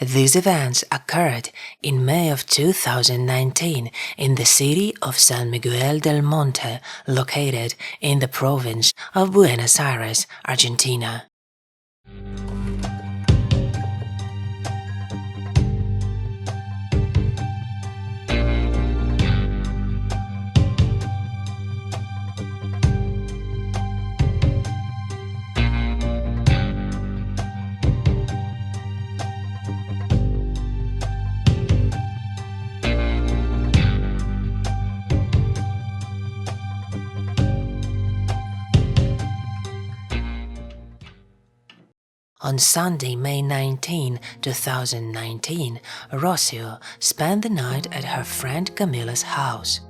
These events occurred in May of 2019 in the city of San Miguel del Monte, located in the province of Buenos Aires, Argentina. On Sunday, May 19, 2019, Rocio spent the night at her friend Camila's house.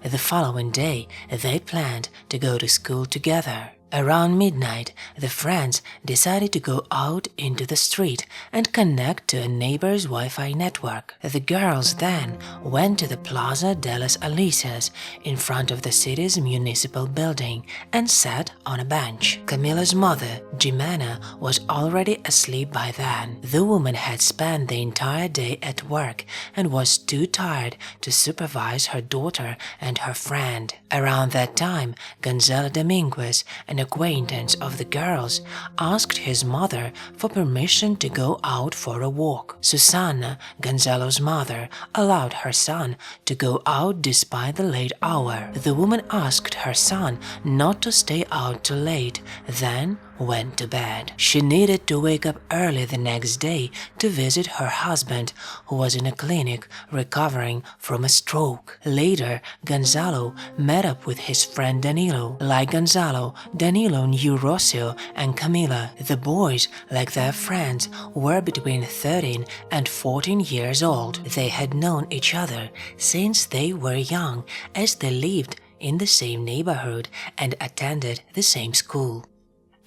The following day, they planned to go to school together. Around midnight, the friends decided to go out into the street and connect to a neighbor's Wi-Fi network. The girls then went to the Plaza de las Alicias in front of the city's municipal building and sat on a bench. Camila's mother, Jimena, was already asleep by then. The woman had spent the entire day at work and was too tired to supervise her daughter and her friend. Around that time, Gonzalo Dominguez, an acquaintance of the girls, asked his mother for permission to go out for a walk. Susana, Gonzalo's mother, allowed her son to go out despite the late hour. The woman asked her son not to stay out too late, then went to bed. She needed to wake up early the next day to visit her husband, who was in a clinic recovering from a stroke. Later, Gonzalo met up with his friend Danilo. Like Gonzalo, Danilo knew Rocio and Camila. The boys, like their friends, were between 13 and 14 years old. They had known each other since they were young, as they lived in the same neighborhood and attended the same school.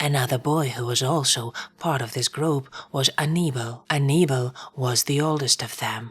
Another boy who was also part of this group was Aníbal. Aníbal was the oldest of them.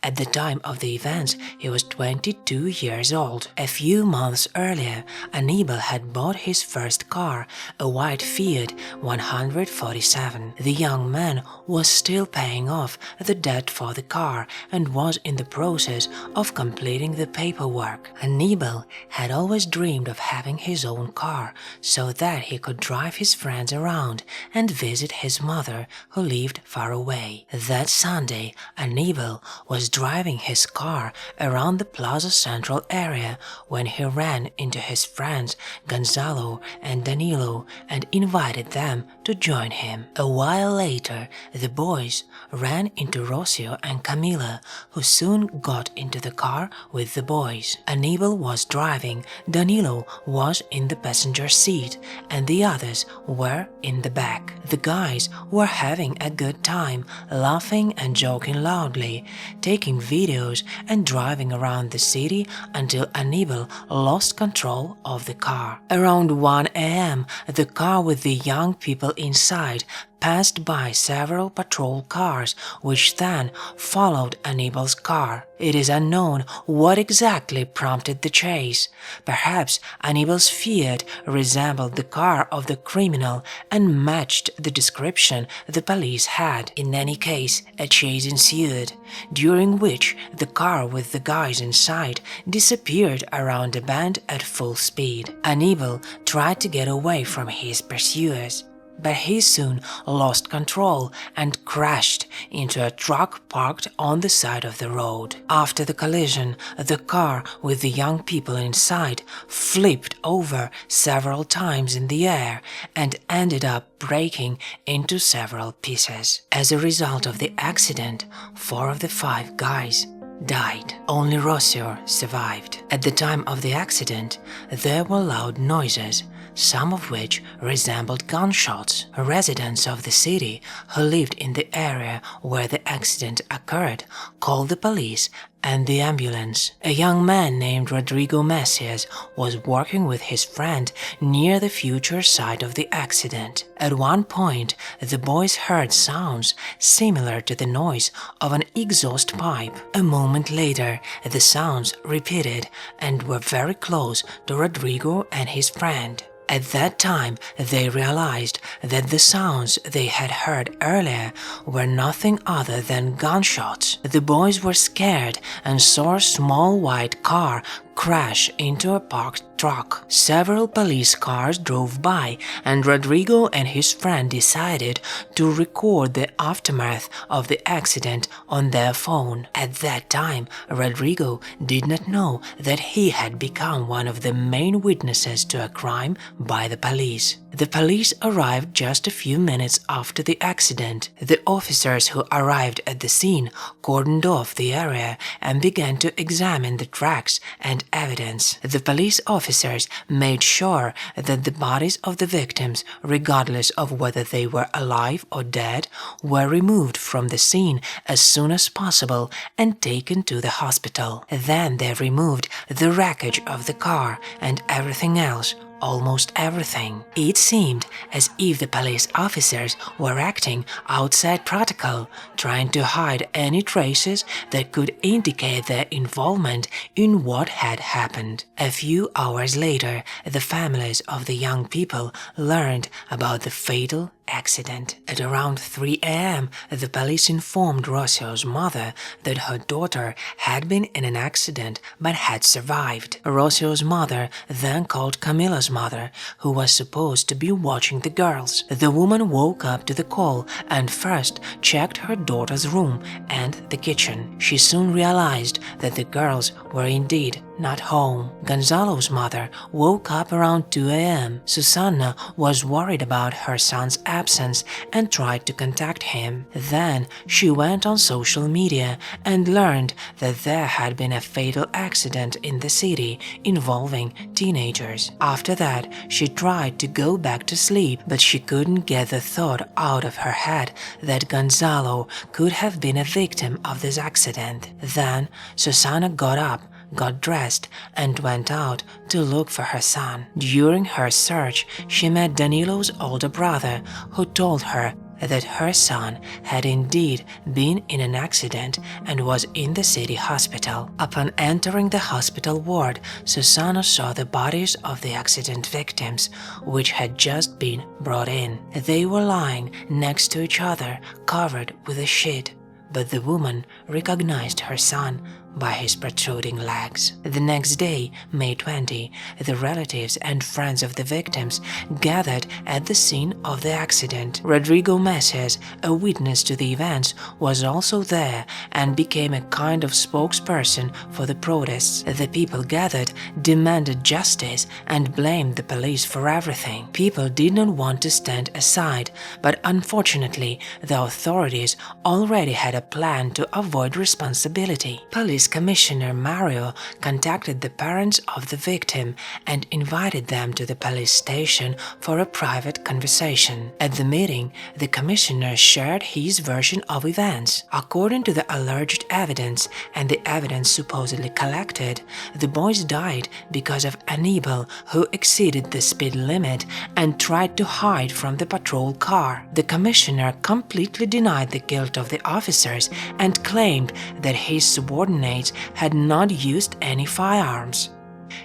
At the time of the events, he was 22 years old. A few months earlier, Aníbal had bought his first car, a white Fiat 147. The young man was still paying off the debt for the car and was in the process of completing the paperwork. Aníbal had always dreamed of having his own car so that he could drive his friends around and visit his mother, who lived far away. That Sunday, Aníbal was driving his car around the Plaza Central area when he ran into his friends Gonzalo and Danilo and invited them to join him. A while later, the boys ran into Rocio and Camila, who soon got into the car with the boys. Aníbal was driving, Danilo was in the passenger seat, and the others were in the back. The guys were having a good time, laughing and joking loudly, taking videos and driving around the city until Aníbal lost control of the car. Around 1 a.m., the car with the young people inside passed by several patrol cars, which then followed Aníbal's car. It is unknown what exactly prompted the chase. Perhaps Aníbal's Fiat resembled the car of the criminal and matched the description the police had. In any case, a chase ensued, during which the car with the guys inside disappeared around a bend at full speed. Aníbal tried to get away from his pursuers, but he soon lost control and crashed into a truck parked on the side of the road. After the collision, the car with the young people inside flipped over several times in the air and ended up breaking into several pieces. As a result of the accident, 4 of the 5 guys died. Only Rocio survived. At the time of the accident, there were loud noises, some of which resembled gunshots. Residents of the city who lived in the area where the accident occurred called the police and the ambulance. A young man named Rodrigo Messias was working with his friend near the future site of the accident. At one point, the boys heard sounds similar to the noise of an exhaust pipe. A moment later, the sounds repeated and were very close to Rodrigo and his friend. At that time, they realized that the sounds they had heard earlier were nothing other than gunshots. The boys were scared and saw a small white car crash into a parked truck. Several police cars drove by, and Rodrigo and his friend decided to record the aftermath of the accident on their phone. At that time, Rodrigo did not know that he had become one of the main witnesses to a crime by the police. The police arrived just a few minutes after the accident. The officers who arrived at the scene cordoned off the area and began to examine the tracks and evidence. The police officers made sure that the bodies of the victims, regardless of whether they were alive or dead, were removed from the scene as soon as possible and taken to the hospital. Then they removed the wreckage of the car and everything else, almost everything. It seemed as if the police officers were acting outside protocol, trying to hide any traces that could indicate their involvement in what had happened. A few hours later, the families of the young people learned about the fatal accident. At around 3 a.m., the police informed Rocio's mother that her daughter had been in an accident but had survived. Rocio's mother then called Camila's mother, who was supposed to be watching the girls. The woman woke up to the call and first checked her daughter's room and the kitchen. She soon realized that the girls were indeed not home. Gonzalo's mother woke up around 2 a.m. Susanna was worried about her son's absence and tried to contact him. Then she went on social media and learned that there had been a fatal accident in the city involving teenagers. After that, she tried to go back to sleep, but she couldn't get the thought out of her head that Gonzalo could have been a victim of this accident. Then Susanna got up, got dressed, and went out to look for her son. During her search, she met Danilo's older brother, who told her that her son had indeed been in an accident and was in the city hospital. Upon entering the hospital ward, Susanna saw the bodies of the accident victims, which had just been brought in. They were lying next to each other, covered with a sheet, but the woman recognized her son by his protruding legs. The next day, May 20, the relatives and friends of the victims gathered at the scene of the accident. Rodrigo Messias, a witness to the events, was also there and became a kind of spokesperson for the protests. The people gathered demanded justice and blamed the police for everything. People did not want to stand aside, but unfortunately, the authorities already had a plan to avoid responsibility. Police Commissioner Mario contacted the parents of the victim and invited them to the police station for a private conversation. At the meeting, the commissioner shared his version of events. According to the alleged evidence and the evidence supposedly collected, the boys died because of Anibal, who exceeded the speed limit and tried to hide from the patrol car. The commissioner completely denied the guilt of the officers and claimed that his subordinates had not used any firearms.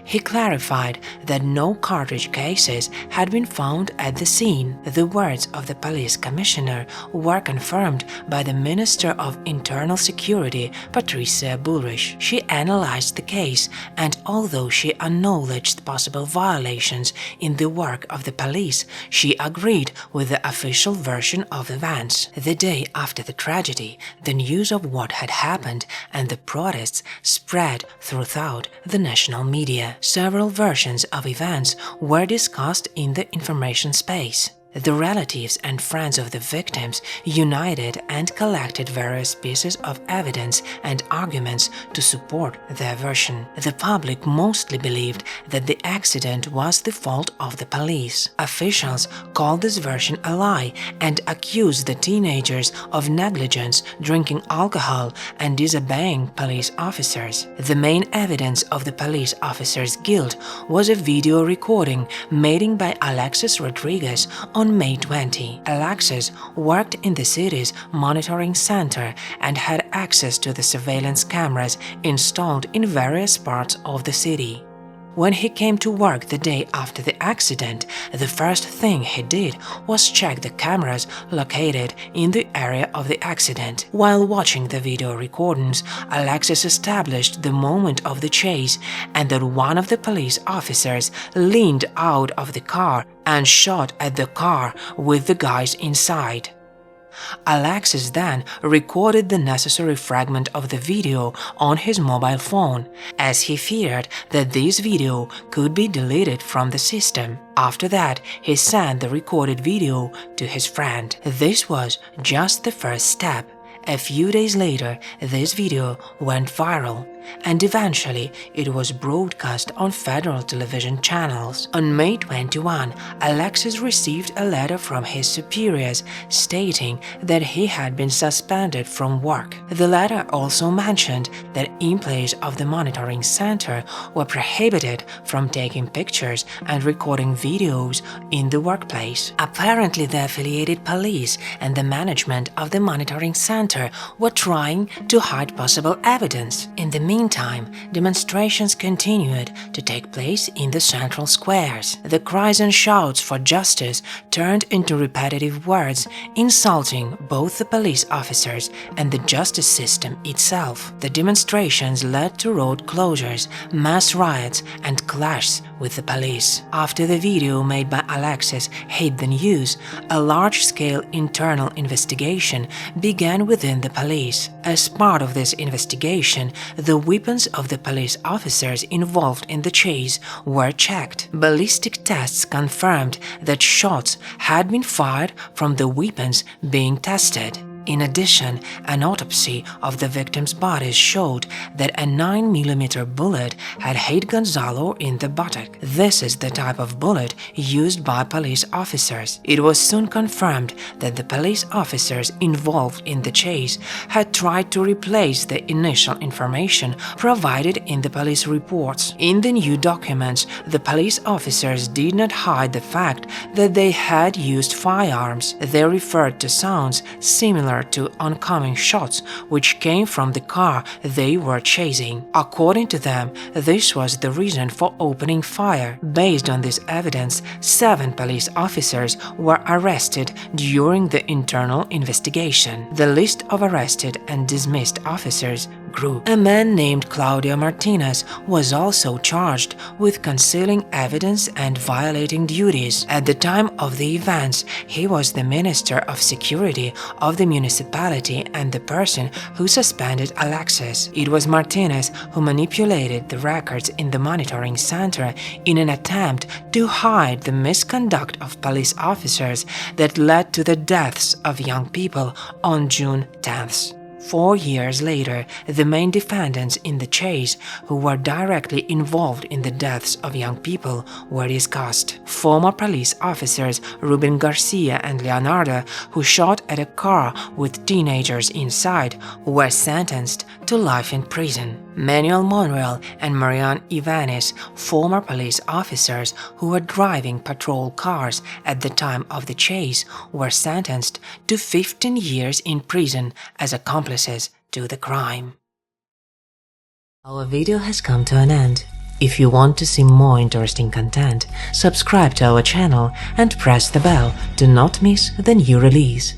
He clarified that no cartridge cases had been found at the scene. The words of the police commissioner were confirmed by the Minister of Internal Security, Patricia Bullrich. She analyzed the case, and although she acknowledged possible violations in the work of the police, she agreed with the official version of events. The day after the tragedy, the news of what had happened and the protests spread throughout the national media. Several versions of events were discussed in the information space. The relatives and friends of the victims united and collected various pieces of evidence and arguments to support their version. The public mostly believed that the accident was the fault of the police. Officials called this version a lie and accused the teenagers of negligence, drinking alcohol, and disobeying police officers. The main evidence of the police officers' guilt was a video recording made by Alexis Rodriguez on May 20. Alexis worked in the city's monitoring center and had access to the surveillance cameras installed in various parts of the city. When he came to work the day after the accident, the first thing he did was check the cameras located in the area of the accident. While watching the video recordings, Alexis established the moment of the chase and that one of the police officers leaned out of the car and shot at the car with the guys inside. Alexis then recorded the necessary fragment of the video on his mobile phone, as he feared that this video could be deleted from the system. After that, he sent the recorded video to his friend. This was just the first step. A few days later, this video went viral, and eventually it was broadcast on federal television channels. On May 21, Alexis received a letter from his superiors stating that he had been suspended from work. The letter also mentioned that employees of the monitoring center were prohibited from taking pictures and recording videos in the workplace. Apparently, the affiliated police and the management of the monitoring center were trying to hide possible evidence. In the meantime, demonstrations continued to take place in the central squares. The cries and shouts for justice turned into repetitive words, insulting both the police officers and the justice system itself. The demonstrations led to road closures, mass riots, and clashes with the police. After the video made by Alexis hit the news, a large-scale internal investigation began within the police. As part of this investigation, the weapons of the police officers involved in the chase were checked. Ballistic tests confirmed that shots had been fired from the weapons being tested. In addition, an autopsy of the victims' bodies showed that a 9mm bullet had hit Gonzalo in the buttock. This is the type of bullet used by police officers. It was soon confirmed that the police officers involved in the chase had tried to replace the initial information provided in the police reports. In the new documents, the police officers did not hide the fact that they had used firearms. They referred to sounds similar to oncoming shots which came from the car they were chasing. According to them, this was the reason for opening fire. Based on this evidence, 7 police officers were arrested during the internal investigation. The list of arrested and dismissed officers grew. A man named Claudio Martinez was also charged with concealing evidence and violating duties. At the time of the events, he was the Minister of Security of the municipality and the person who suspended Alexis. It was Martinez who manipulated the records in the monitoring center in an attempt to hide the misconduct of police officers that led to the deaths of young people on June 10th. 4 years later, the main defendants in the chase who were directly involved in the deaths of young people were discussed. Former police officers Ruben Garcia and Leonardo, who shot at a car with teenagers inside, were sentenced to life in prison. Manuel Monreal and Marian Ivanes, former police officers who were driving patrol cars at the time of the chase, were sentenced to 15 years in prison as accomplices to the crime. Our video has come to an end. If you want to see more interesting content, subscribe to our channel and press the bell to not miss the new release.